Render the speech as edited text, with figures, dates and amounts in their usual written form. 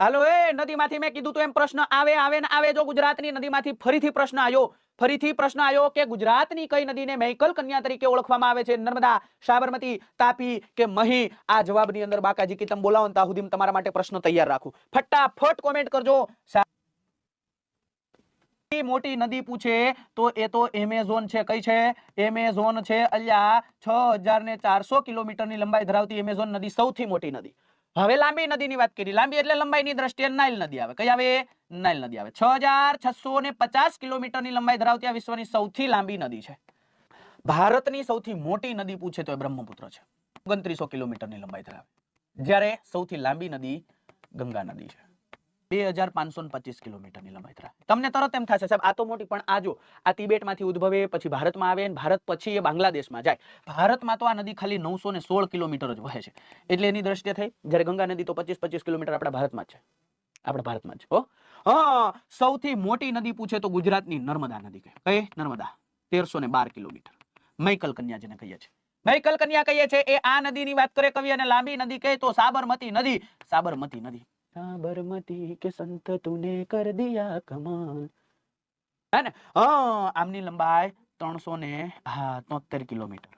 હાલો એ નદીમાંથી મેં કીધું તો એમ પ્રશ્ન આવે આવે ને આવે. જો ગુજરાતની નદીમાંથી ફરીથી પ્રશ્ન આવ્યો કે ગુજરાતની કઈ નદીને મેકલ કન્યા તરીકે ઓળખવામાં આવે છે? નર્મદા, સાબરમતી, તાપી કે મહી? આ જવાબની અંદર બાકાજી કી તમે બોલાવો ને ત્યાં સુધી તમારા માટે પ્રશ્ન તૈયાર રાખું. ફટાફટ કોમેન્ટ કરજો. મોટી નદી પૂછે તો એ તો એમેઝોન છે. કઈ છે? એમેઝોન છે. અલ્યા 6400 કિલોમીટરની લંબાઈ ધરાવતી એમેઝોન નદી સૌથી મોટી નદી. હવે લાંબી નદીની વાત કરી. લાંબી એટલે લંબાઈની દ્રષ્ટિએ નાઇલ નદી આવે. કઈ આવે? નાઇલ નદી આવે. 6650 કિલોમીટરની લંબાઈ ધરાવતી આ વિશ્વની સૌથી લાંબી નદી છે. ભારતની સૌથી મોટી નદી પૂછે તો એ બ્રહ્મપુત્ર છે. 2900 કિલોમીટરની લંબાઈ ધરાવે. જ્યારે સૌથી લાંબી નદી ગંગા નદી છે. 2525 કિલોમીટરની લંબાઈ ધરાવે. તમને તરત એમ થશે સાહેબ આ તો મોટી, પણ આ જો આ તિબેટમાંથી ઉદ્ભવે, પછી ભારતમાં આવે, અને ભારત પછી એ બાંગ્લાદેશમાં જાય. ભારતમાં તો આ નદી ખાલી 916 કિલોમીટર જ વહે છે. એટલે એની દ્રષ્ટિએ થઈ. જ્યારે ગંગા નદી તો 25-25 કિલોમીટર આપણા ભારતમાં જ છે. આપણા ભારતમાં જ. હા, સૌથી મોટી નદી પૂછે તો ગુજરાતની નર્મદા નદી. કઈ? નર્મદા. 1312 કિલોમીટર. મૈકલ કન્યા જેને કહીએ છીએ. મૈકલ કન્યા કહીએ છીએ એ આ નદીની વાત કરે કવિ. અને લાંબી નદી કહે તો સાબરમતી નદી. સાબરમતી નદી. साबरमती के संत तूने कर दिया कमाल, है ने? आमनी लंबाई 373 किलोमीटर.